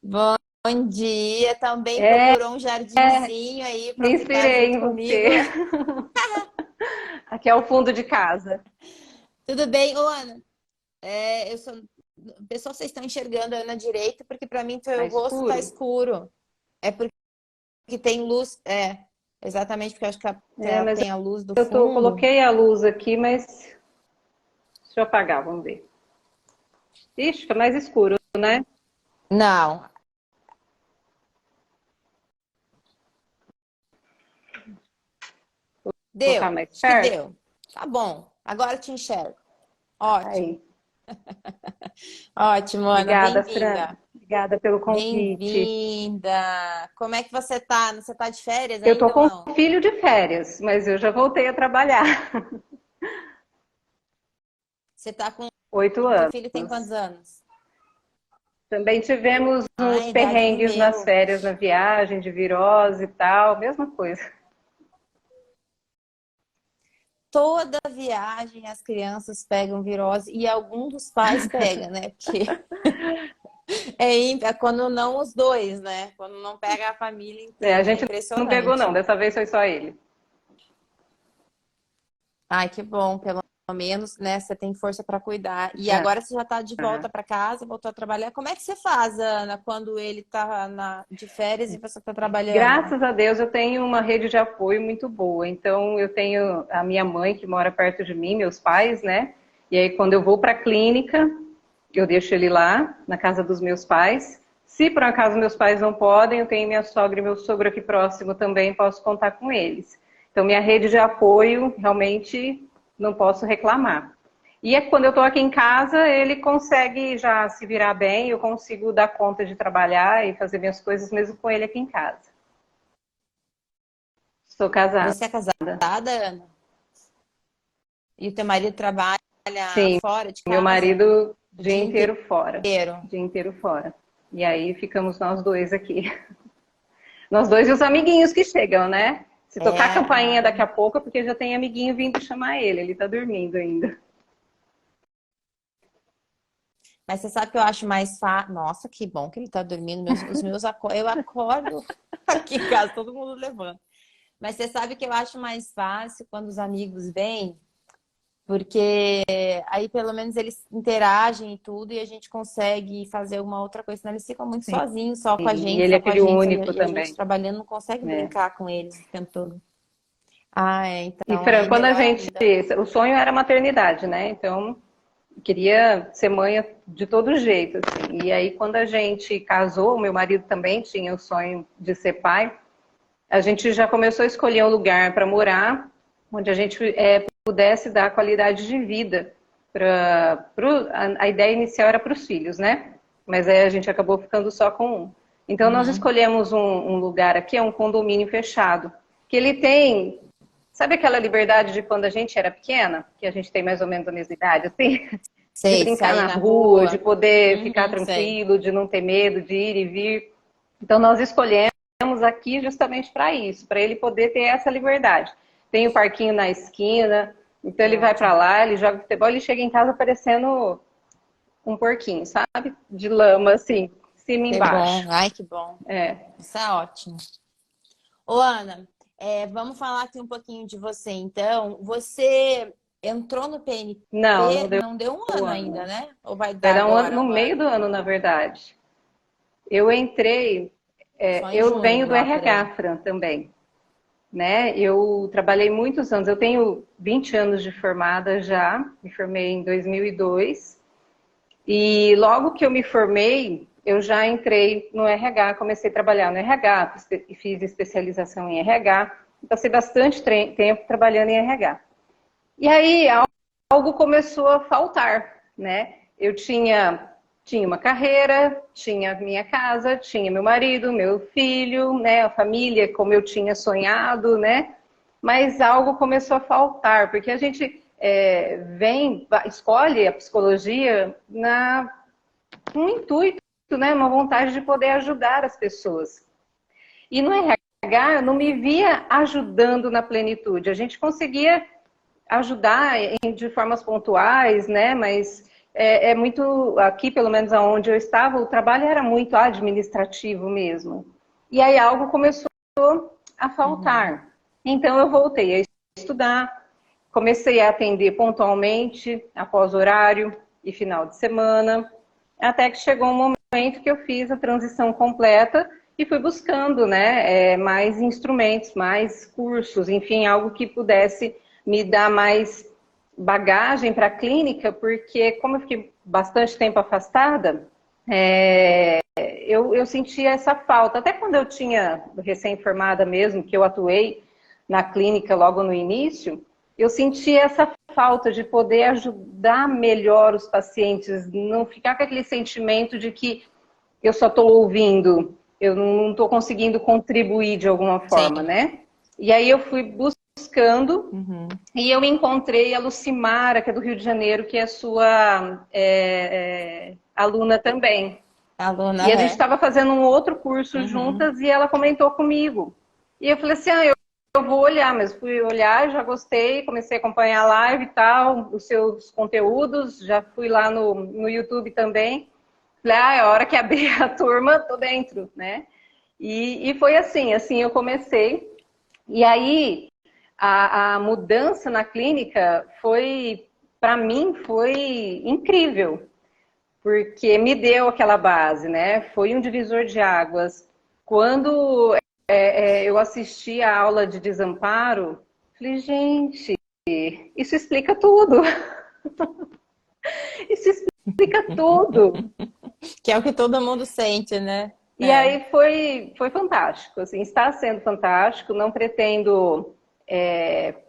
Bom dia, também É, procurou um jardinzinho aí para me ficar inspirei junto em comigo. você. Aqui é o fundo de casa. Tudo bem, ô Ana? Eu sou. Pessoal, vocês estão enxergando a Ana direito, porque para mim Tá teu rosto tá escuro? escuro. É porque tem luz. Exatamente, porque eu acho que É, mas tem a luz do fundo. coloquei a luz aqui, mas deixa eu apagar, vamos ver. Ixi, fica mais escuro, né? Não, Vou colocar deu. mais Acho que perto. deu. Tá bom. Agora eu te enxergo. Ótimo. Aí. Ótimo, Ana. Obrigada, Fran. Bem-vinda. Obrigada pelo convite. Bem-vinda. Como é que você tá? Você tá de férias Eu tô ainda ou com não? filho de férias, mas eu já voltei a trabalhar. Você tá com. Oito Teu filho tem anos. quantos anos? Também tivemos Ah, uns a idade do perrengues nas meu. férias, na viagem, de virose e tal, mesma coisa. Toda viagem as crianças pegam virose e algum dos pais pega, né? Porque é quando não os dois, né? Quando não pega a família É, a inteira. É gente não pegou, não. impressionante. Dessa vez foi só ele. Ai, que bom, pelo menos, né? Você tem força para cuidar. E Já. agora você já tá de volta para casa, voltou a trabalhar. Como é que você faz, Ana, quando ele tá de férias e você tá trabalhando? Graças a Deus eu tenho uma rede de apoio muito boa. Então eu tenho a minha mãe que mora perto de mim, meus pais, né? E aí quando eu vou para a clínica, eu deixo ele lá na casa dos meus pais. Se por acaso meus pais não podem, eu tenho minha sogra e meu sogro aqui próximo também, posso contar com eles. Então minha rede de apoio realmente não posso reclamar. E é que quando eu estou aqui em casa, ele consegue já se virar bem, eu consigo dar conta de trabalhar e fazer minhas coisas mesmo com ele aqui em casa. Sou casada. Você é casada, Ana? E o teu marido trabalha Sim, fora de meu casa marido o dia dia inteiro fora. inteiro? Dia inteiro fora. E aí ficamos nós dois aqui. Nós dois e os amiguinhos que chegam, né? Se tocar a campainha Ah, daqui a pouco, é porque já tem amiguinho vindo chamar ele. Ele tá dormindo ainda. mas você sabe que eu acho mais fácil. Nossa, que bom que ele tá dormindo. Eu acordo aqui em casa, todo mundo levanta. Mas você sabe que eu acho mais fácil quando os amigos vêm, porque aí pelo menos eles interagem e tudo, e a gente consegue fazer uma outra coisa, senão eles ficam muito Sim. sozinhos, só com a E gente, ele só é com a filho gente, único e a gente também. trabalhando não consegue Né? brincar com eles o tempo todo. Ah, E então Fran, aí quando a melhor gente. ainda. O sonho era maternidade, né? Então, queria ser mãe de todo jeito, assim. E aí, quando a gente casou, o meu marido também tinha o sonho de ser pai. A gente já começou a escolher um lugar para morar, onde a gente pudesse dar qualidade de vida. A ideia inicial era para os filhos, né? Mas aí a gente acabou ficando só com um. Então nós Uhum. escolhemos um lugar aqui, é um condomínio fechado, que ele tem, sabe aquela liberdade de quando a gente era pequena, que a gente tem mais ou menos a mesma idade, assim, de Sei, brincar sair na na rua, de rua. poder ficar Uhum, sei. tranquilo, de não ter medo de ir e vir. Então nós escolhemos aqui justamente para isso, para ele poder ter essa liberdade. Tem o parquinho na esquina, então Que ele vai para ótimo. lá, ele joga futebol, ele chega em casa parecendo um porquinho, sabe? De lama, assim, cima e Que bom. embaixo. Ai, que bom. É. Isso é ótimo. Ô, Ana, vamos falar aqui um pouquinho de você, então. Você entrou no Não, não PNP, deu não deu um um ano ainda, ano. né? Ou vai Vai dar dar um ano, agora no um meio do ano? ano, na verdade. Eu entrei, Só em eu venho junho, do lá por RH, aí. Fran, também. Né? Eu trabalhei muitos anos, eu tenho 20 anos de formada já, me formei em 2002. E logo que eu me formei, eu já entrei no RH, comecei a trabalhar no RH, fiz especialização em RH, passei bastante tempo trabalhando em RH. E aí algo começou a faltar, né? Eu tinha uma carreira, tinha minha casa, tinha meu marido, meu filho, né? A família como eu tinha sonhado, né? Mas algo começou a faltar, porque a gente escolhe a psicologia com um intuito, né? Uma vontade de poder ajudar as pessoas. E no RH eu não me via ajudando na plenitude. A gente conseguia ajudar de formas pontuais, né? Mas é muito, aqui pelo menos aonde eu estava, o trabalho era muito administrativo mesmo. E aí algo começou a Uhum. faltar. Então eu voltei a estudar, comecei a atender pontualmente, após horário e final de semana, até que chegou um momento que eu fiz a transição completa e fui buscando, né, mais instrumentos, mais cursos, enfim, algo que pudesse me dar mais bagagem para a clínica, porque como eu fiquei bastante tempo afastada, eu sentia essa falta. Até quando eu tinha recém-formada mesmo, que eu atuei na clínica logo no início, eu sentia essa falta de poder ajudar melhor os pacientes, não ficar com aquele sentimento de que eu só estou ouvindo, eu não estou conseguindo contribuir de alguma forma, Sim. né? E aí eu fui buscando Uhum. e eu encontrei a Lucimara, que é do Rio de Janeiro, que é sua aluna também. Aluna, E a gente é. estava fazendo um outro curso Uhum. juntas e ela comentou comigo. E eu falei assim, eu vou olhar, mas fui olhar, já gostei, comecei a acompanhar a live e tal, os seus conteúdos, já fui lá no YouTube também. Falei, é hora que abrir a turma, tô dentro, né? E foi assim eu comecei. E aí, a mudança na clínica foi, para mim, foi incrível, porque me deu aquela base, né? Foi um divisor de águas. Quando eu assisti a aula de desamparo, falei, gente, isso explica tudo. Isso explica tudo. Que é o que todo mundo sente, né? E É. aí foi fantástico, assim, está sendo fantástico. Não pretendo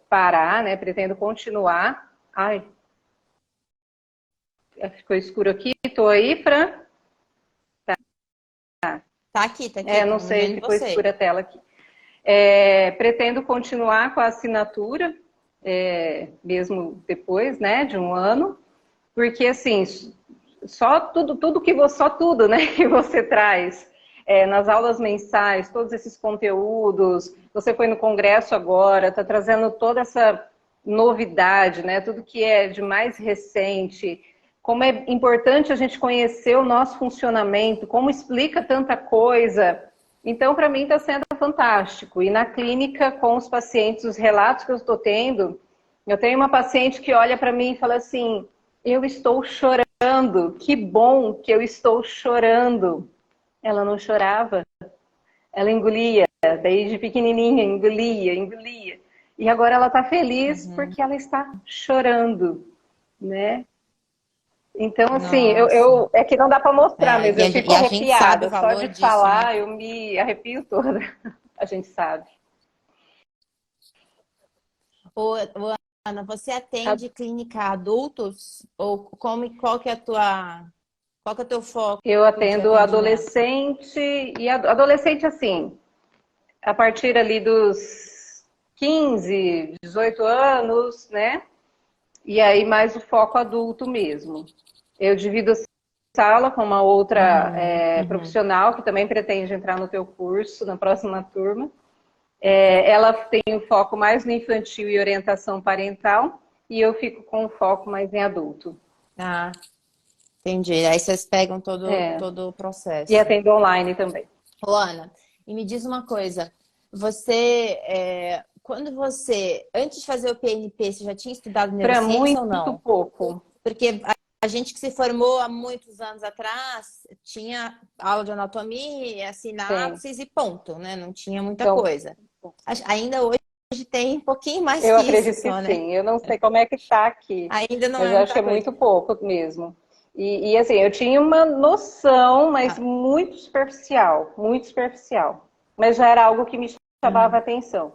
parar, né? Pretendo continuar. Ai, ficou escuro aqui. Estou aí, Fran? Tá aqui, Não estamos sei, vendo ficou você. escura a tela aqui. Pretendo continuar com a assinatura, mesmo depois, né, de um ano, porque assim, só tudo, né, que você traz nas aulas mensais, todos esses conteúdos, você foi no congresso agora, está trazendo toda essa novidade, né, tudo que é de mais recente, como é importante a gente conhecer o nosso funcionamento, como explica tanta coisa. Então, para mim, está sendo fantástico. E na clínica, com os pacientes, os relatos que eu estou tendo, eu tenho uma paciente que olha para mim e fala assim: eu estou chorando, que bom que eu estou chorando. Ela não chorava, ela engolia, desde pequenininha, engolia, engolia. E agora ela está feliz Uhum. porque ela está chorando, né? Então, assim, Nossa. é que não dá para mostrar, É, mas eu fico e a gente sabe o arrepiada. Só valor de disso, né? falar, eu me arrepio toda. A gente sabe. Ô, Ana, você atende clínica adultos? Ou qual que é a tua, qual que é o teu foco Eu de atendo atendimento? adolescente e adolescente assim, a partir ali dos 15, 18 anos, né? E aí mais o foco adulto mesmo. Eu divido a sala com uma outra Uhum, uhum. profissional que também pretende entrar no teu curso na próxima turma. Ela tem o foco mais no infantil e orientação parental e eu fico com o foco mais em adulto. Ah, entendi. Aí vocês pegam É, todo o e processo. atendo online também. Ô, Ana, e me diz uma coisa. Você, quando você, antes de fazer o PNP, você já tinha estudado Para neurociência ou muito não? pouco. Porque a gente que se formou há muitos anos atrás tinha aula de anatomia, Tem. sinapses e ponto, né? Não tinha muita Então, coisa. Ainda hoje tem um pouquinho mais eu que isso acredito que só, né? sim. Eu não sei como é que está aqui, Ainda não mas é eu acho que muita é coisa. muito pouco mesmo. E assim, eu tinha uma noção, mas Ah, muito superficial, muito superficial. Mas já era algo que me chamava a uhum. atenção.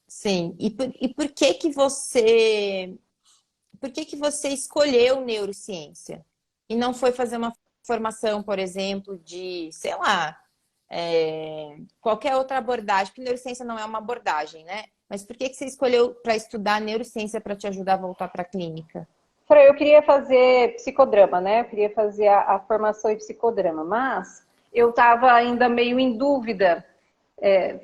Sim. E por que que você escolheu neurociência? E não foi fazer uma formação, por exemplo, de, sei lá, qualquer outra abordagem, porque neurociência não é uma abordagem, né? Mas por que que você escolheu para estudar neurociência para te ajudar a voltar para a clínica? Eu queria fazer psicodrama, né? Eu queria fazer a formação em psicodrama, mas eu estava ainda meio em dúvida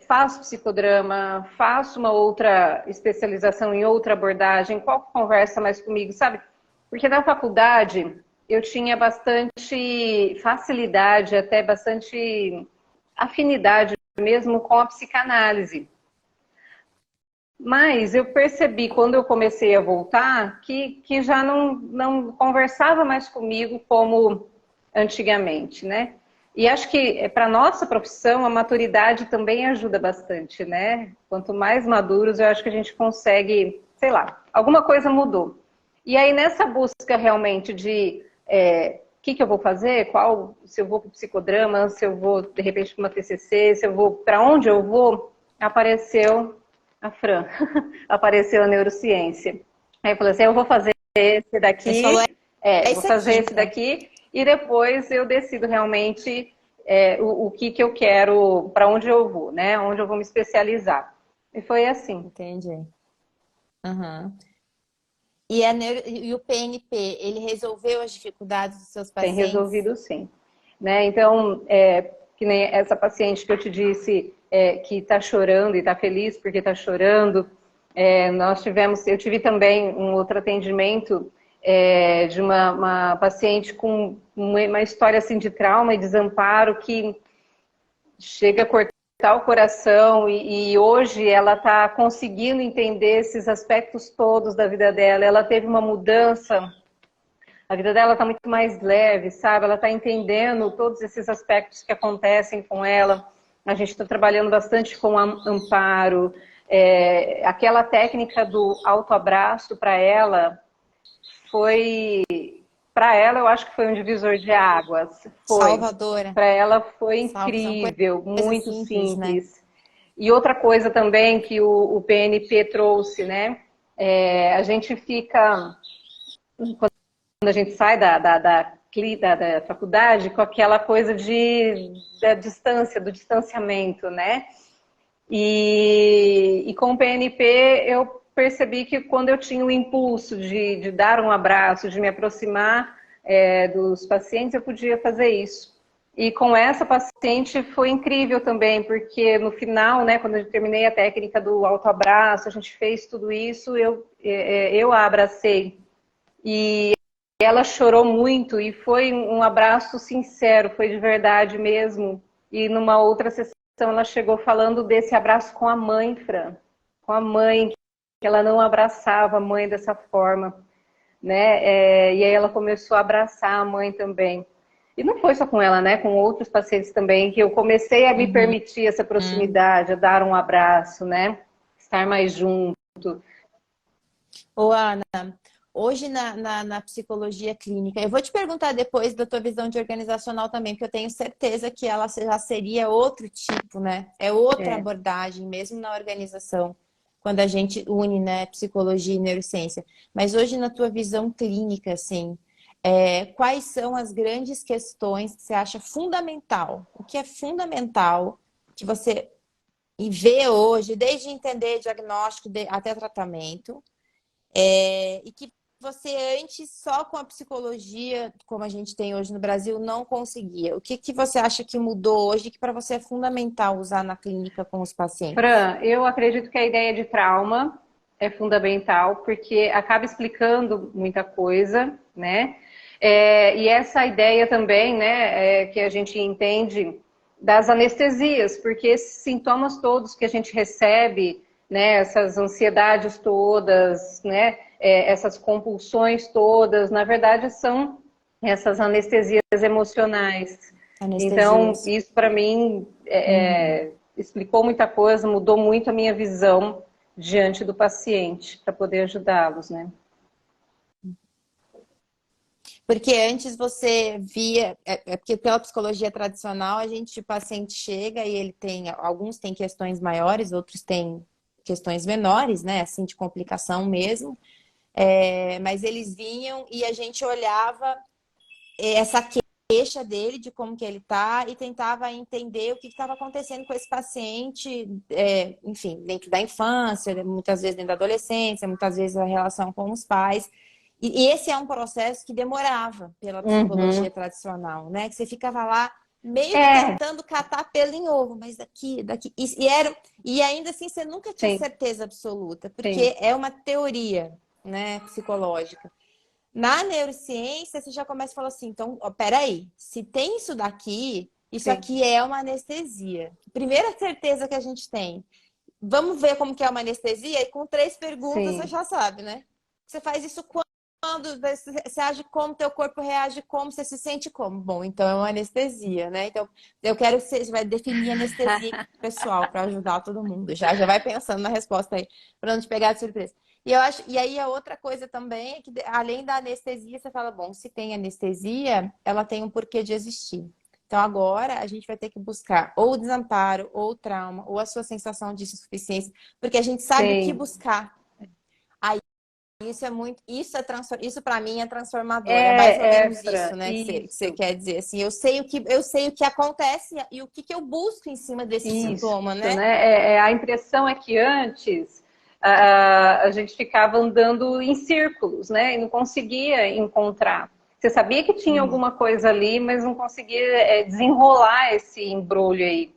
faço psicodrama, faço uma outra especialização em outra abordagem, qual que conversa mais comigo, sabe? Porque na faculdade eu tinha bastante facilidade, até bastante afinidade mesmo com a psicanálise. Mas eu percebi, quando eu comecei a voltar, que já não conversava mais comigo como antigamente, né? E acho que para a nossa profissão, a maturidade também ajuda bastante, né? Quanto mais maduros, eu acho que a gente consegue, sei lá, alguma coisa mudou. E aí, nessa busca realmente de o que eu vou fazer, se eu vou para o psicodrama, se eu vou, de repente, para uma TCC, se eu vou, para onde eu vou, apareceu a Fran, apareceu a neurociência. Aí eu falei assim, eu vou fazer esse Você falou, daqui, vou isso fazer aqui, esse então. daqui, e depois eu decido realmente o que eu quero, para onde eu vou, né? Onde eu vou me especializar. E foi assim. Entendi. Uhum. E o PNP, ele resolveu as dificuldades dos seus Tem pacientes? resolvido sim. Né? Então, que nem essa paciente que eu te disse que está chorando e está feliz porque está chorando, eu tive também um outro atendimento de uma paciente com uma história assim de trauma e desamparo que chega a cortar o coração e hoje ela está conseguindo entender esses aspectos todos da vida dela. Ela teve uma mudança, a vida dela está muito mais leve, sabe? Ela está entendendo todos esses aspectos que acontecem com ela. A gente está trabalhando bastante com amparo. Aquela técnica do autoabraço para ela foi... Para ela, eu acho que foi um divisor de águas. Foi. Salvadora. Para ela foi São incrível, coisas muito simples, né? simples. E outra coisa também que o PNP trouxe, né? A gente fica quando a gente sai da faculdade com aquela coisa da distância, do distanciamento, né? E com o PNP eu percebi que quando eu tinha o impulso de dar um abraço, de me aproximar dos pacientes, eu podia fazer isso. E com essa paciente foi incrível também, porque no final, né, quando eu terminei a técnica do autoabraço, a gente fez tudo isso, eu a abracei. E ela chorou muito e foi um abraço sincero, foi de verdade mesmo. E numa outra sessão ela chegou falando desse abraço com a mãe, Fran. Com a mãe, que ela não abraçava a mãe dessa forma, né? E aí ela começou a abraçar a mãe também. E não foi só com ela, né? Com outros pacientes também, que eu comecei a me Uhum. permitir essa proximidade, a dar um abraço, né? Estar mais junto. Ô, Ana, hoje na psicologia clínica, eu vou te perguntar depois da tua visão de organizacional também, porque eu tenho certeza que ela já seria outro tipo, né? É outra É. abordagem, mesmo na organização, quando a gente une, né, psicologia e neurociência. Mas hoje, na tua visão clínica, assim, quais são as grandes questões que você acha fundamental? O que é fundamental que você vê hoje, desde entender diagnóstico até tratamento? E que você antes, só com a psicologia, como a gente tem hoje no Brasil, não conseguia. O que você acha que mudou hoje que para você é fundamental usar na clínica com os pacientes? Fran, eu acredito que a ideia de trauma é fundamental, porque acaba explicando muita coisa, né? E essa ideia também, né, que a gente entende das anestesias, porque esses sintomas todos que a gente recebe, né, essas ansiedades todas, né, essas compulsões todas, na verdade são essas anestesias emocionais. Então, Anestesias. isso para mim Uhum. explicou muita coisa, mudou muito a minha visão diante do paciente, para poder ajudá-los, né? Porque antes você via, porque pela psicologia tradicional, o paciente chega e ele tem, alguns têm questões maiores, outros têm questões menores, né? Assim, de complicação mesmo. Mas eles vinham e a gente olhava essa queixa dele, de como que ele tá, e tentava entender o que estava acontecendo com esse paciente, enfim, dentro da infância, muitas vezes dentro da adolescência, muitas vezes a relação com os pais. E esse é um processo que demorava pela psicologia Uhum. tradicional, né? Que você ficava lá meio que tentando catar pelo em ovo, mas daqui. E ainda assim você nunca tinha sim, certeza absoluta, sim, porque é uma teoria, né, psicológica. Na neurociência, você já começa a falar assim, então, ó, peraí, se tem isso daqui, isso sim, aqui é uma anestesia. Primeira certeza que a gente tem. Vamos ver como que é uma anestesia? E com 3 perguntas você sim. já sabe, né? Você faz isso quando, você age como, teu corpo reage como, você se sente como. Bom, então é uma anestesia, né? Então, eu quero que você vai definir anestesia aqui pro pessoal para ajudar todo mundo. Já vai pensando na resposta aí, para não te pegar de surpresa. E eu acho, e aí a outra coisa também é que além da anestesia, você fala, bom, se tem anestesia, ela tem um porquê de existir. Então agora a gente vai ter que buscar ou o desamparo, ou o trauma, ou a sua sensação de insuficiência, porque a gente sabe o que Sim. buscar. Aí isso é muito, isso para mim é transformador. É mais ou É, menos Fran, isso, né, que você isso, quer dizer assim. Eu sei o que acontece e o que eu busco em cima desse isso, sintoma, né? né? A impressão é que antes a gente ficava andando em círculos, né? E não conseguia encontrar. Você sabia que tinha Uhum. alguma coisa ali, mas não conseguia desenrolar esse embrulho aí,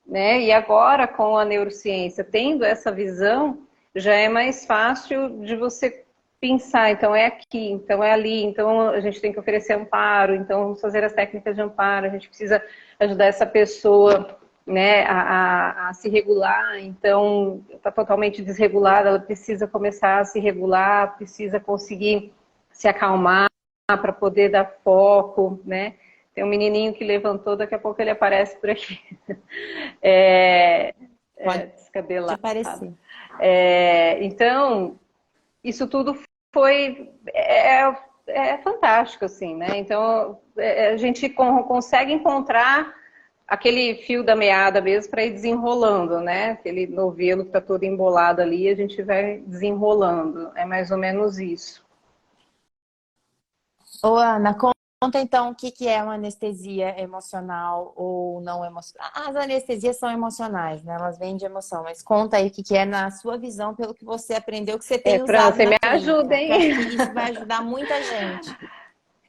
né? E agora, com a neurociência tendo essa visão, já é mais fácil de você pensar, então é aqui, então é ali, então a gente tem que oferecer amparo, então vamos fazer as técnicas de amparo, a gente precisa ajudar essa pessoa, né, a se regular, então está totalmente desregulada, ela precisa começar a se regular, precisa conseguir se acalmar para poder dar foco, né? Tem um menininho que levantou, daqui a pouco ele aparece por aqui. É, Pode descabelado. parecer. Então, isso tudo foi fantástico, assim, né? Então, a gente consegue encontrar aquele fio da meada mesmo para ir desenrolando, né? Aquele novelo que está todo embolado ali, a gente vai desenrolando. É mais ou menos isso. Ô, Ana, conta então o que que é uma anestesia emocional ou não emocional. As anestesias são emocionais, né? Elas vêm de emoção, mas conta aí o que que é na sua visão, pelo que você aprendeu, que você tem Fran, usado você na me ajuda, clínica, que eu acho hein? que isso vai ajudar muita gente.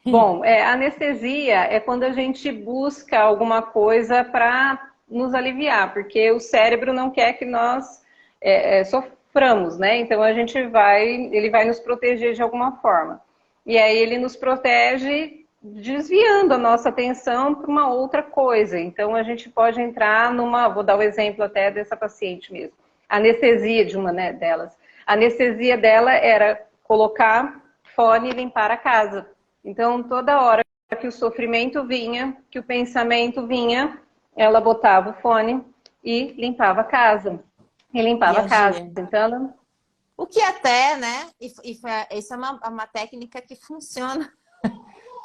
Bom, anestesia é quando a gente busca alguma coisa para nos aliviar, porque o cérebro não quer que nós soframos, né? Então ele vai nos proteger de alguma forma. E aí ele nos protege desviando a nossa atenção para uma outra coisa. Então a gente pode entrar vou dar o exemplo até dessa paciente mesmo. A anestesia de uma, né, delas. A anestesia dela era colocar fone e limpar a casa. Então, toda hora que o sofrimento vinha, que o pensamento vinha, ela botava o fone e limpava a casa. E E limpava a casa. agir. Então, ela... O que até, né? Isso é uma técnica que funciona,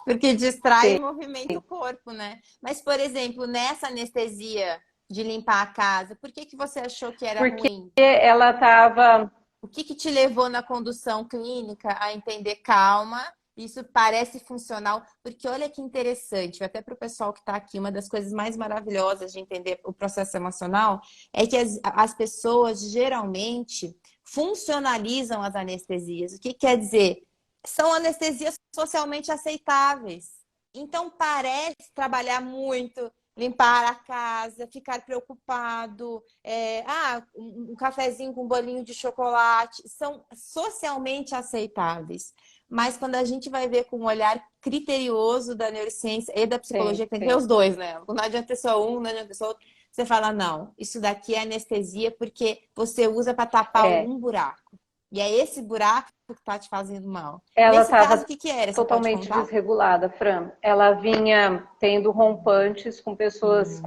porque distrai e Sim. movimenta o corpo, né? Mas, por exemplo, nessa anestesia de limpar a casa, por que que você achou que era Porque ruim? ela estava... O que que te levou na condução clínica a entender calma? Isso parece funcional, porque olha que interessante, até para o pessoal que está aqui, uma das coisas mais maravilhosas de entender o processo emocional é que as pessoas geralmente funcionalizam as anestesias. O que quer dizer? São anestesias socialmente aceitáveis. Então parece trabalhar muito, limpar a casa, ficar preocupado, um cafezinho com um bolinho de chocolate, são socialmente aceitáveis. Mas quando a gente vai ver com um olhar criterioso da neurociência e da Sim, psicologia, tem que ver sim. os dois, né? Não adianta ter só um, não adianta ter só outro. Você fala, não, isso daqui é anestesia porque você usa para tapar É. algum buraco. E é esse buraco que está te fazendo mal. Ela Nesse caso, o estava que que era? Você pode totalmente contar? desregulada, Fran. Ela vinha tendo rompantes com pessoas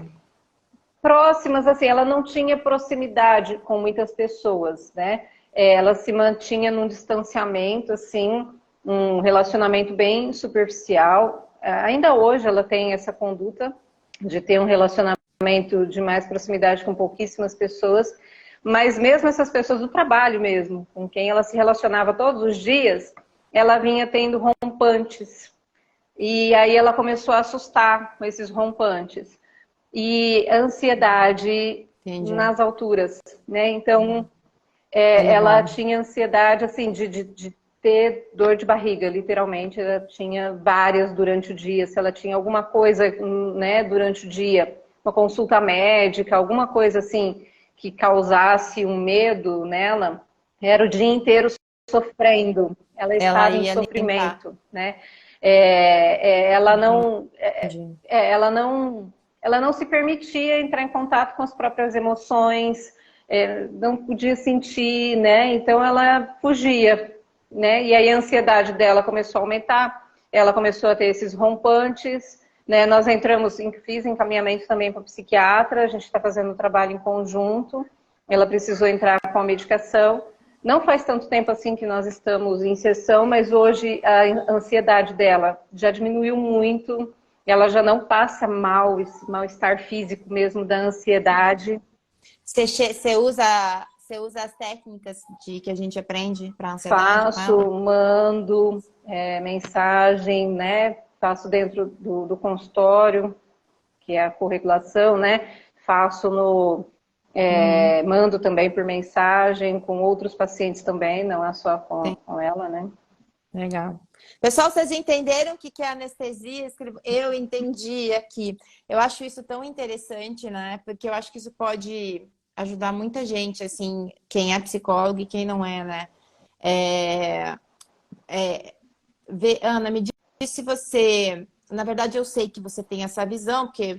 próximas, assim, ela não tinha proximidade com muitas pessoas, né? Ela se mantinha num distanciamento, assim, um relacionamento bem superficial. Ainda hoje ela tem essa conduta de ter um relacionamento de mais proximidade com pouquíssimas pessoas, mas mesmo essas pessoas do trabalho mesmo, com quem ela se relacionava todos os dias, ela vinha tendo rompantes. E aí ela começou a assustar com esses rompantes e ansiedade Entendi. nas alturas, né? Então, ela Elevado. tinha ansiedade, assim, de ter dor de barriga, literalmente, ela tinha várias durante o dia. Se ela tinha alguma coisa, né, durante o dia, uma consulta médica, alguma coisa assim que causasse um medo nela, era o dia inteiro sofrendo. Ela Ela estava em ia alimentar. sofrimento, né? Ela não, Entendi. ela não se permitia entrar em contato com as próprias emoções, não podia sentir, né? Então ela fugia, né? E aí a ansiedade dela começou a aumentar, ela começou a ter esses rompantes, né? Nós entramos, fiz encaminhamento também para o psiquiatra, a gente está fazendo um trabalho em conjunto, ela precisou entrar com a medicação. Não faz tanto tempo assim que nós estamos em sessão, mas hoje a ansiedade dela já diminuiu muito, ela já não passa mal, esse mal-estar físico mesmo da ansiedade. Você usa as técnicas que a gente aprende para ansiedade com Faço, ela? mando mensagem, né? Faço dentro do consultório, que é a corregulação, né? Faço Uhum. mando também por mensagem, com outros pacientes também, não é só Sim, com ela, né? legal. Pessoal, vocês entenderam o que é anestesia? Eu entendi aqui. Eu acho isso tão interessante, né? Porque eu acho que isso pode ajudar muita gente, assim, quem é psicólogo e quem não é, né? É, Ana, me diz se você. Na verdade, eu sei que você tem essa visão, porque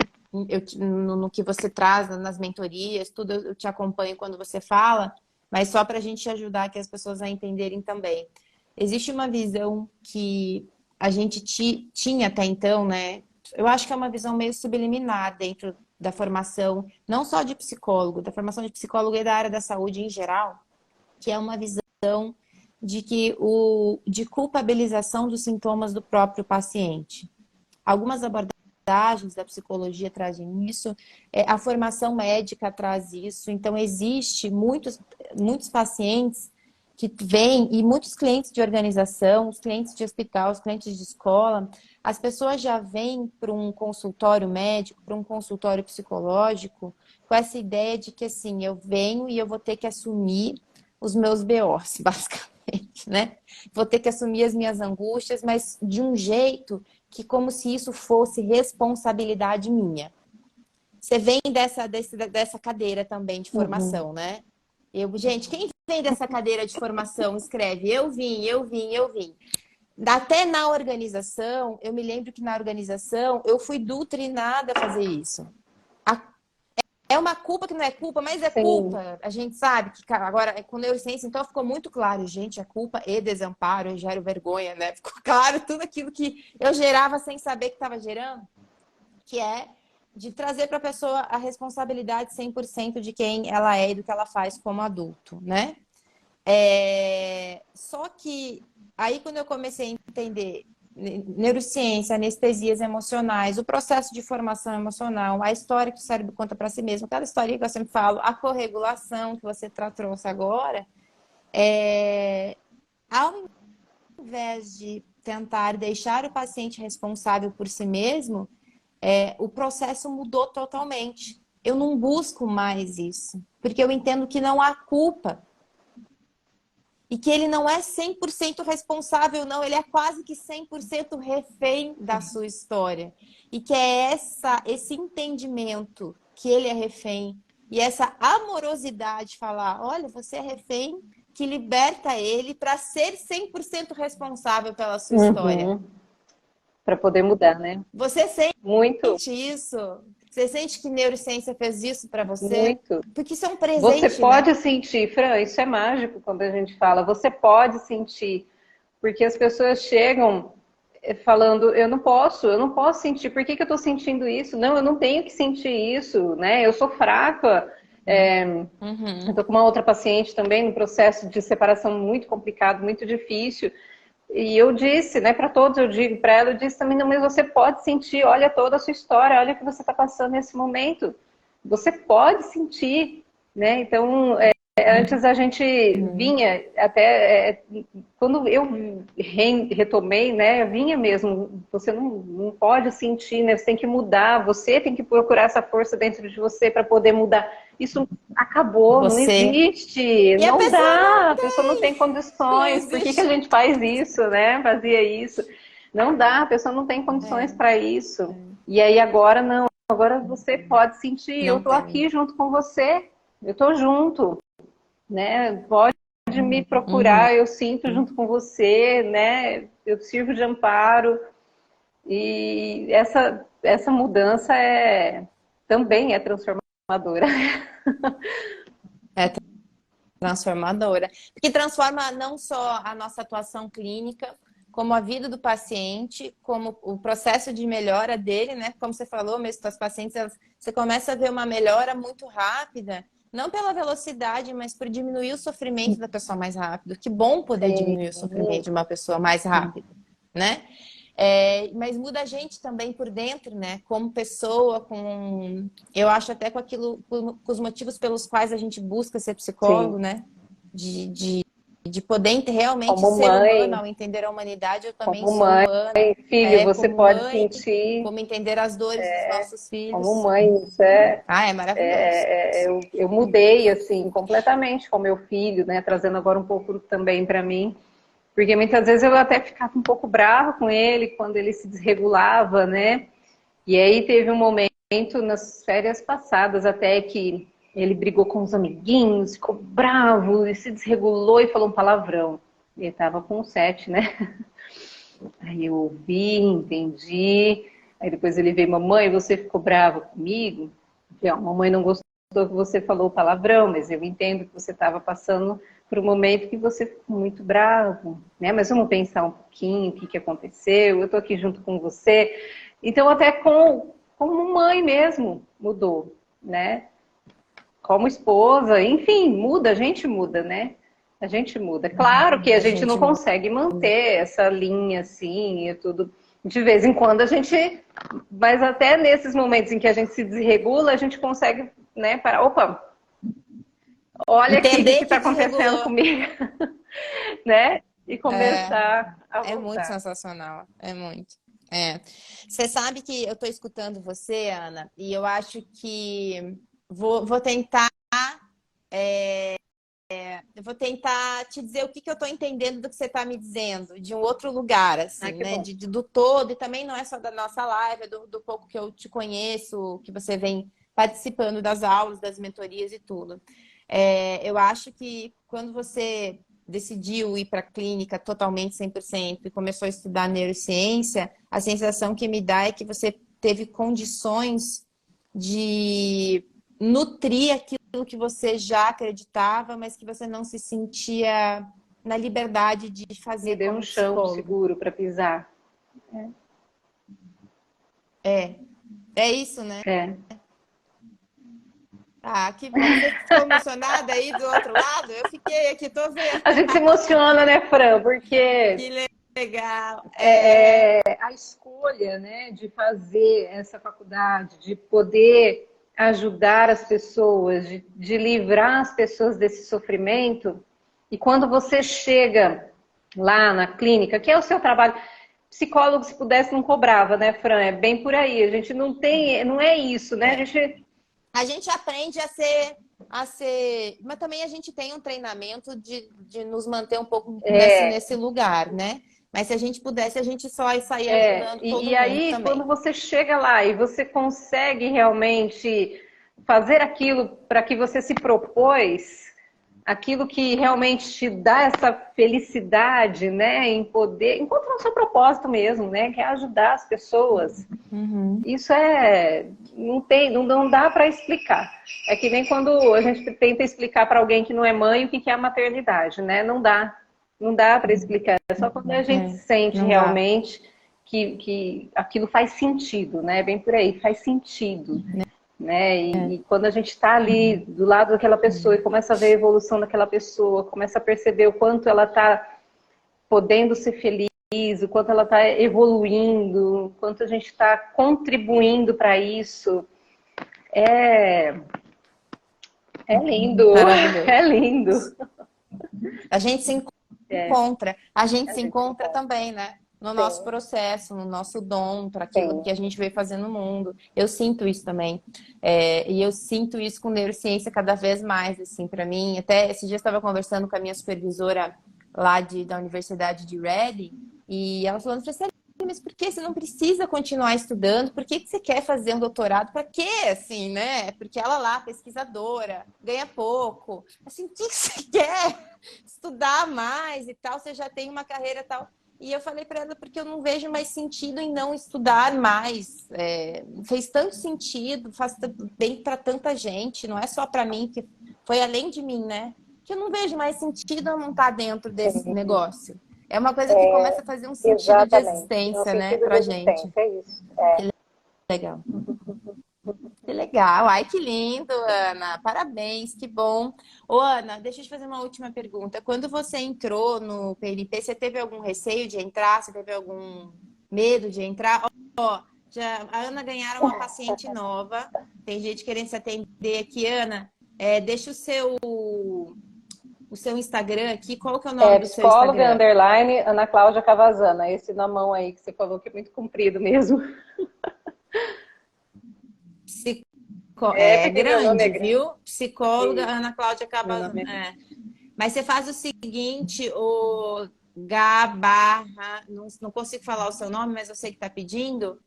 no que você traz nas mentorias, tudo eu te acompanho quando você fala, mas só para a gente ajudar aqui as pessoas a entenderem também. Existe uma visão que a gente tinha até então, né? Eu acho que é uma visão meio subliminar dentro da formação, não só de psicólogo, da formação de psicólogo e da área da saúde em geral, que é uma visão de culpabilização dos sintomas do próprio paciente. Algumas abordagens da psicologia trazem isso, a formação médica traz isso, então existe muitos pacientes que vêm, e muitos clientes de organização, os clientes de hospital, os clientes de escola, as pessoas já vêm para um consultório médico, para um consultório psicológico, com essa ideia de que assim, eu venho e eu vou ter que assumir os meus BOs, basicamente, né? Vou ter que assumir as minhas angústias, mas de um jeito que como se isso fosse responsabilidade minha. Você vem dessa cadeira também de Uhum. formação, né? Gente, quem vem dessa cadeira de formação escreve eu vim, eu vim, eu vim. Até na organização, eu me lembro que na organização eu fui doutrinada a fazer isso. É uma culpa que não é culpa, mas é Sim. culpa. A gente sabe que agora, com neurociência, então ficou muito claro, gente, é culpa e desamparo, eu gero vergonha, né? Ficou claro tudo aquilo que eu gerava sem saber que estava gerando, que é de trazer para a pessoa a responsabilidade 100% de quem ela é e do que ela faz como adulto, né? Só que aí quando eu comecei a entender neurociência, anestesias emocionais, o processo de formação emocional, a história que o cérebro conta para si mesmo, aquela história que eu sempre falo, a corregulação que você trouxe agora, ao invés de tentar deixar o paciente responsável por si mesmo, o processo mudou totalmente. Eu não busco mais isso, porque eu entendo que não há culpa e que ele não é 100% responsável, não, ele é quase que 100% refém da sua história. E que é esse entendimento que ele é refém e essa amorosidade, falar, olha, você é refém, que liberta ele para ser 100% responsável pela sua história. Uhum. Para poder mudar, né? Você Muito, sente isso? Você sente que neurociência fez isso para você? muito. Porque isso é um Você presente, né? pode sentir, Fran, isso é mágico quando a gente fala, você pode sentir, porque as pessoas chegam falando, eu não posso sentir, por que que eu estou sentindo isso? Não, eu não tenho que sentir isso, né? Eu sou fraca. Eu Uhum. estou com uma outra paciente também no processo de separação muito complicado, muito difícil. E eu disse, né, para todos, eu digo para ela, eu disse também, não, mas você pode sentir, olha toda a sua história, olha o que você está passando nesse momento. Você pode sentir, né? Então, antes a gente Uhum. vinha, até quando eu retomei, né, vinha mesmo, você não pode sentir, né? Você tem que mudar, você tem que procurar essa força dentro de você para poder mudar. isso acabou, não Você. existe, E a não pessoa dá, não a pessoa não tem não condições, por que que a existe. gente faz isso, né? Fazia isso. Não dá, a pessoa não tem condições É, para isso. E aí agora não, agora você pode sentir, eu não tô tem. aqui junto com você, eu tô junto, né? Pode me Uhum. procurar, eu sinto junto com você, né? Eu sirvo de amparo. E essa mudança também é transformadora. É transformadora. Porque transforma não só a nossa atuação clínica, como a vida do paciente, como o processo de melhora dele, né? Como você falou, mesmo com as pacientes, você começa a ver uma melhora muito rápida, não pela velocidade, mas por diminuir o sofrimento da pessoa mais rápido. Que bom poder Sim, diminuir o sofrimento de uma pessoa mais rápido, né? Mas muda a gente também por dentro, né? Como pessoa, eu acho até com aquilo, com os motivos pelos quais a gente busca ser psicólogo, sim. né? De, de, de poder realmente Como ser humano, mãe, ao entender a humanidade, eu também como sou mãe, humana, filho, você como pode mãe, sentir como entender as dores dos nossos como filhos. mãe, isso Ah, é maravilhoso. eu mudei assim completamente com meu filho, né? Trazendo agora um pouco também para mim, porque muitas vezes eu até ficava um pouco brava com ele quando ele se desregulava, né? E aí teve um momento nas férias passadas até que ele brigou com os amiguinhos, ficou bravo e se desregulou e falou um palavrão. Ele estava com 7, né? Aí eu ouvi, entendi. Aí depois ele veio, mamãe, você ficou brava comigo? Eu falei, ó, mamãe não gostou que você falou palavrão, mas eu entendo que você estava passando por um momento que você ficou muito bravo, né? Mas vamos pensar um pouquinho o que, que aconteceu, eu tô aqui junto com você. Então até como mãe mesmo mudou, né? Como esposa, enfim, muda, a gente muda, né? A gente muda. Claro que a A gente não gente muda. consegue manter essa linha assim e tudo. De vez em quando a gente. Mas até nesses momentos em que a gente se desregula, a gente consegue, né, parar. Opa, olha aqui o que Entender está que acontecendo desregulou. comigo, né? E É, começar a é muito voltar. sensacional. É muito. É. Você sabe que eu estou escutando você, Ana, e eu acho que vou tentar. Eu vou tentar te dizer o que, que eu estou entendendo do que você está me dizendo, de um outro lugar, Ai, assim, que né? bom. Do todo, e também não é só da nossa live, é do pouco que eu te conheço, que você vem participando das aulas, das mentorias e tudo. Eu acho que quando você decidiu ir para a clínica totalmente 100% e começou a estudar neurociência, a sensação que me dá é que você teve condições de nutrir aquilo que você já acreditava, mas que você não se sentia na liberdade de Me fazer deu um como chão psicólogo. seguro para pisar. É, é isso, né? É. Ah, que bom. Você ficou emocionada aí do outro lado? Eu fiquei aqui, tô vendo. A gente se emociona, né, Fran? Porque Que legal. a escolha, né, de fazer essa faculdade, de poder ajudar as pessoas, de livrar as pessoas desse sofrimento. E quando você chega lá na clínica, que é o seu trabalho, psicólogo, se pudesse, não cobrava, né, Fran? É bem por aí. A gente não tem, não é isso, né? A É. gente A gente aprende mas também a gente tem um treinamento de nos manter um pouco nesse lugar, né? Mas se a gente pudesse, a gente só ia sair ajudando E todo mundo aí, quando também. você chega lá e você consegue realmente fazer aquilo para que você se propôs, aquilo que realmente te dá essa felicidade, né, em poder encontrar o seu propósito mesmo, né, que é ajudar as pessoas. Uhum. Isso não dá para explicar. É que nem quando a gente tenta explicar para alguém que não é mãe o que é a maternidade, né? Não dá para explicar. É só quando a gente É, sente não dá. realmente que aquilo faz sentido, né? Bem por aí, faz sentido, né? E quando a gente está ali do lado daquela pessoa e começa a ver a evolução daquela pessoa, começa a perceber o quanto ela está podendo ser feliz, o quanto ela está evoluindo, o quanto a gente está contribuindo para isso. É, é lindo, Maravilhoso. é lindo. A gente se É, encontra. A gente a se gente se encontra encontra. também, né? no nosso processo, no nosso dom, para aquilo sim. que a gente veio fazer no mundo. Eu sinto isso também. E eu sinto isso com neurociência cada vez mais, assim, para mim. Até esse dia eu estava conversando com a minha supervisora lá da Universidade de Reading, e ela falando, Francine, mas por que você não precisa continuar estudando? Por que você quer fazer um doutorado? Para quê, assim, né? Porque ela lá, pesquisadora, ganha pouco. Assim, o que você quer? Estudar mais e tal, você já tem uma carreira e tal. E eu falei para ela, porque eu não vejo mais sentido em não estudar mais. Fez tanto sentido, faz bem para tanta gente, não é só para mim, que foi além de mim, né? Que eu não vejo mais sentido eu não estar dentro desse Sim. negócio. É uma coisa que começa a fazer um sentido de Exatamente. É um existência, né, sentido de pra gente. existência, é isso. Legal. Que legal. Ai, que lindo, Ana. Parabéns, que bom. Ô, Ana, deixa eu te fazer uma última pergunta. Quando você entrou no PNP, você teve algum receio de entrar? Você teve algum medo de entrar? Ó, já, a Ana ganharam uma paciente nova. Tem gente querendo se atender aqui. Ana, deixa o seu Instagram aqui. Qual que é o nome do seu Psicóloga, Instagram? underline, Ana Cláudia Cavazana. Esse na mão aí que você falou que é muito comprido mesmo. É É pequenininho, o nome é grande, grande. viu? Psicóloga Isso, Ana Cláudia meu Cabas. nome é... Mas você faz o seguinte, o H barra, não consigo falar o seu nome, mas eu sei que está pedindo.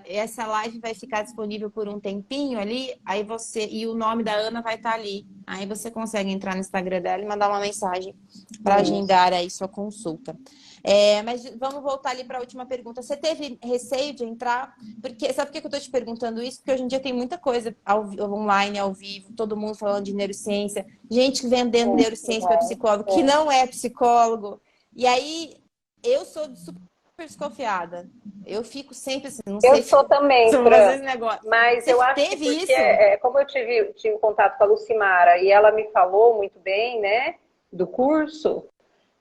Essa live vai ficar disponível por um tempinho ali, aí e o nome da Ana vai estar ali. Aí você consegue entrar no Instagram dela e mandar uma mensagem para Isso. agendar aí sua consulta. Mas vamos voltar ali para a última pergunta. Você teve receio de entrar? Porque sabe por que eu estou te perguntando isso? Porque hoje em dia tem muita coisa online, ao vivo, todo mundo falando de neurociência, gente vendendo neurociência para psicólogo que não é psicólogo. E aí eu sou super desconfiada. Eu fico sempre assim, não Eu sei sou também, se eu vou fazer Fran, esse negócio. mas Você eu acho que teve porque, isso? como eu tive um contato com a Lucimara e ela me falou muito bem, né, do curso,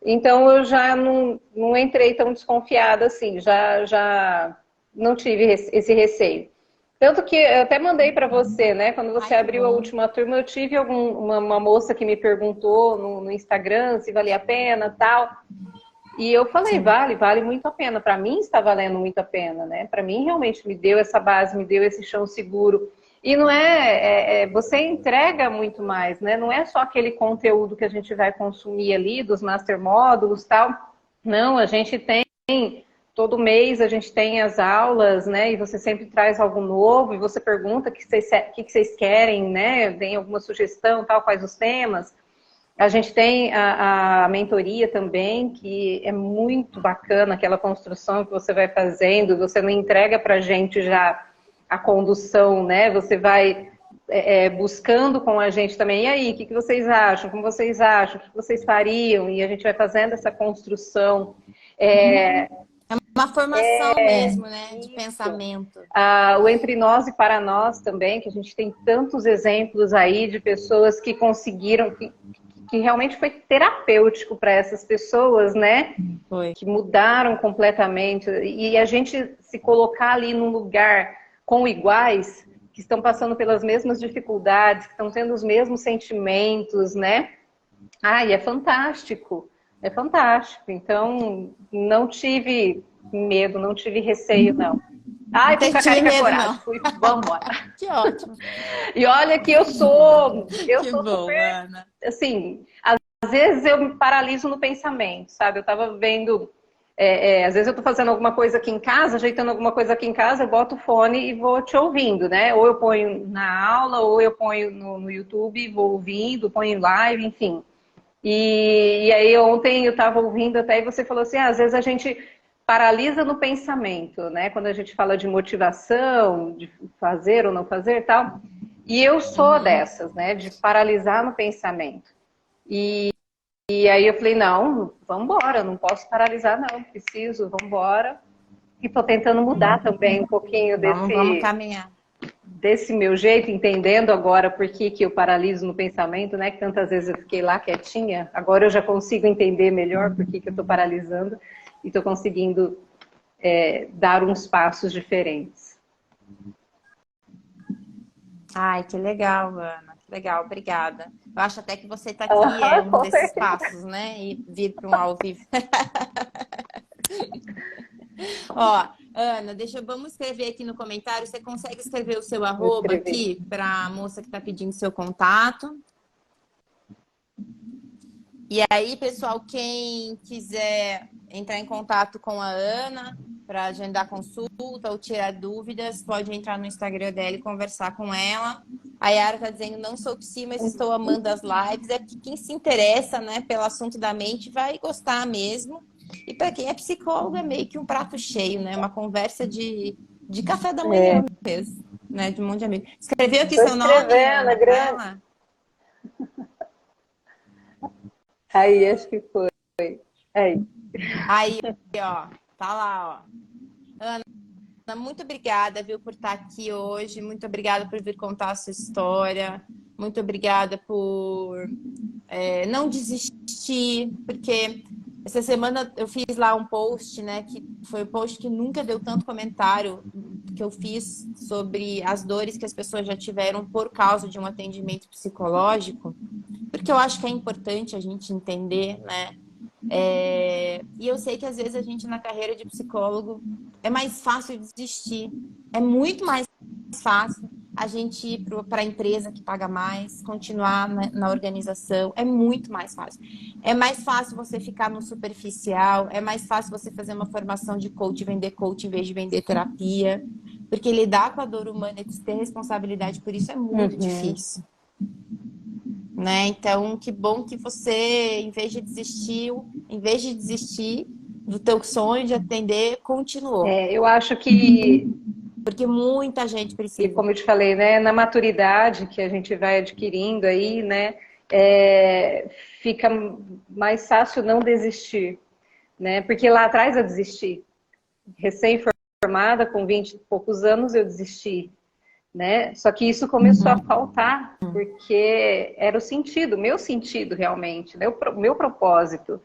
então eu já não entrei tão desconfiada assim, já não tive esse receio. Tanto que eu até mandei para você, né? Quando você Ai, que abriu a bom. última turma, eu tive uma moça que me perguntou no Instagram se valia a pena, tal. E eu falei, Sim. vale muito a pena. Para mim está valendo muito a pena, né? Para mim realmente me deu essa base, me deu esse chão seguro. E não você entrega muito mais, né? Não é só aquele conteúdo que a gente vai consumir ali dos master módulos, tal. Não, a gente tem todo mês a gente tem as aulas, né? E você sempre traz algo novo e você pergunta o que vocês querem, né? Tem alguma sugestão, tal, quais os temas. A gente tem a mentoria também, que é muito bacana, aquela construção que você vai fazendo, você não entrega para a gente já a condução, né? Você vai buscando com a gente também, e aí, o que vocês acham? Como vocês acham? O que vocês fariam? E a gente vai fazendo essa construção. Uma formação mesmo, né, de Isso. pensamento. O Entre Nós e Para Nós também, que a gente tem tantos exemplos aí de pessoas que conseguiram, que realmente foi terapêutico para essas pessoas, né? Foi. Que mudaram completamente. E a gente se colocar ali num lugar com iguais, que estão passando pelas mesmas dificuldades, que estão tendo os mesmos sentimentos, né? E é fantástico. É fantástico. Então, não tive medo, não tive receio, não. Não Fui com a tive cara e com a medo, coragem. não. Vamos embora. Que ótimo. E olha que eu Que sou bom, super, Ana. assim, às vezes eu me paraliso no pensamento, sabe? Eu tava vendo, às vezes eu tô fazendo alguma coisa aqui em casa, ajeitando alguma coisa aqui em casa, eu boto o fone e vou te ouvindo, né? Ou eu ponho na aula, ou eu ponho no YouTube e vou ouvindo, ponho em live, enfim. E aí ontem eu tava ouvindo até e você falou assim, às vezes a gente paralisa no pensamento, né? Quando a gente fala de motivação, de fazer ou não fazer e tal. E eu sou dessas, né? De paralisar no pensamento. E aí eu falei, não, vamos embora, não posso paralisar, não, preciso, vamos embora. E tô tentando mudar também um pouquinho Vamos caminhar. desse meu jeito, entendendo agora por que eu paraliso no pensamento, né? Que tantas vezes eu fiquei lá quietinha. Agora eu já consigo entender melhor por que eu tô paralisando e tô conseguindo dar uns passos diferentes. Ai, que legal, Ana. Que legal, obrigada. Eu acho até que você está aqui, é um Com desses certeza. passos, né? E vir para um ao vivo. Ó, Ana, vamos escrever aqui no comentário. Você consegue escrever o seu Vou arroba escrever. aqui para a moça que está pedindo seu contato? E aí, pessoal, quem quiser entrar em contato com a Ana para agendar consulta ou tirar dúvidas, pode entrar no Instagram dela e conversar com ela. A Yara está dizendo, não sou psi, mas estou amando as lives. É que quem se interessa, né, pelo assunto da mente vai gostar mesmo. E para quem é psicólogo, é meio que um prato cheio, né? Uma conversa de café da manhã mesmo, né? De um monte de amigos. Escreveu aqui Estou seu nome, escrevendo, é Ana, para grande. ela? Aí, acho que foi. Aí. Aí, ó, tá lá, ó. Muito obrigada, viu, por estar aqui hoje. Muito obrigada por vir contar a sua história. Muito obrigada por não desistir, porque essa semana eu fiz lá um post, né, que foi o post que nunca deu tanto comentário que eu fiz sobre as dores que as pessoas já tiveram por causa de um atendimento psicológico, porque eu acho que é importante a gente entender, né? E eu sei que às vezes a gente na carreira de psicólogo é mais fácil desistir. É muito mais fácil a gente ir para a empresa que paga mais, continuar na organização. É muito mais fácil. É mais fácil você ficar no superficial, é mais fácil você fazer uma formação de coach, vender coach em vez de vender terapia. Porque lidar com a dor humana e ter responsabilidade por isso é muito Uhum. difícil. Né? Então, que bom que você, em vez de desistir do teu sonho de atender, continuou. Eu acho que, Porque muita gente e precisa. como eu te falei, né, na maturidade que a gente vai adquirindo aí, né, fica mais fácil não desistir, né? Porque lá atrás eu desisti. Recém-formada, com 20 e poucos anos, eu desisti, né? Só que isso começou a faltar, porque era o sentido, meu sentido realmente, né? O meu propósito.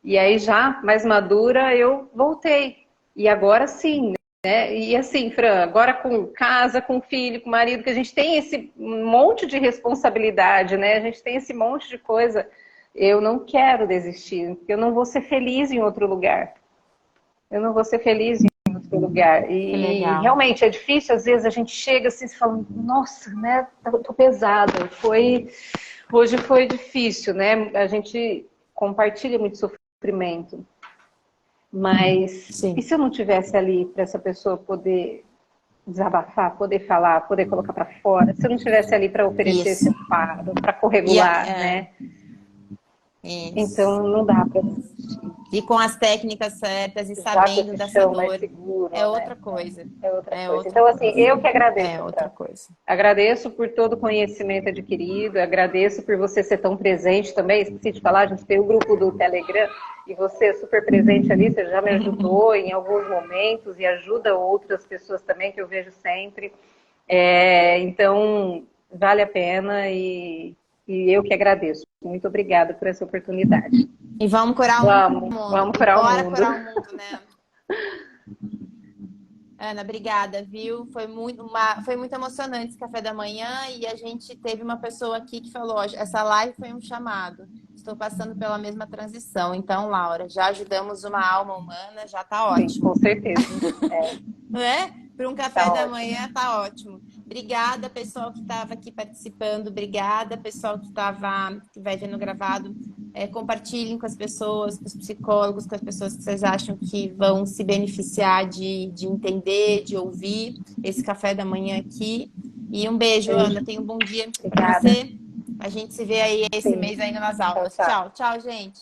E aí já mais madura eu voltei. E agora sim, né? E assim, Fran, agora com casa, com filho, com marido, que a gente tem esse monte de responsabilidade, né? A gente tem esse monte de coisa. Eu não quero desistir, porque eu não vou ser feliz em outro lugar. Eu não vou ser feliz em outro lugar. Que E legal. realmente é difícil, às vezes a gente chega assim e fala, nossa, né? Tô pesada. Hoje foi difícil, né? A gente compartilha muito sofrimento. Mas e Sim. se eu não tivesse ali para essa pessoa poder desabafar, poder falar, poder colocar para fora? Se eu não tivesse ali para oferecer esse Isso. amparo, para E, corregular, né? isso. Então não dá para desistir. E com as técnicas certas e Já com sabendo esse dessa chão mais dor, é seguro, né? outra coisa. É outra É coisa. outra Então, assim, coisa. eu que É agradeço, outra Fran. coisa. Agradeço por todo o conhecimento adquirido, agradeço por você ser tão presente também. Esqueci de falar, a gente tem o grupo do Telegram e você é super presente ali, você já me ajudou em alguns momentos e ajuda outras pessoas também, que eu vejo sempre. Então, vale a pena e eu que agradeço. Muito obrigada por essa oportunidade. E vamos curar o mundo. Vamos E curar o bora mundo. curar o mundo, né? Ana, obrigada, viu? Foi muito emocionante esse café da manhã e a gente teve uma pessoa aqui que falou, ó, essa live foi um chamado. Estou passando pela mesma transição. Então, Laura, já ajudamos uma alma humana, já tá Sim, ótimo. com certeza. Né? Para um café Tá da ótimo. manhã, tá ótimo. Obrigada, pessoal que estava aqui participando. Obrigada, pessoal que vai vendo gravado. Compartilhem com as pessoas, com os psicólogos, com as pessoas que vocês acham que vão se beneficiar de entender, de ouvir esse café da manhã aqui. E um beijo, Ana. Tenha um bom dia para Obrigada. você. A gente se vê aí esse Sim. mês ainda nas Tchau, aulas. tchau. Tchau, tchau, gente.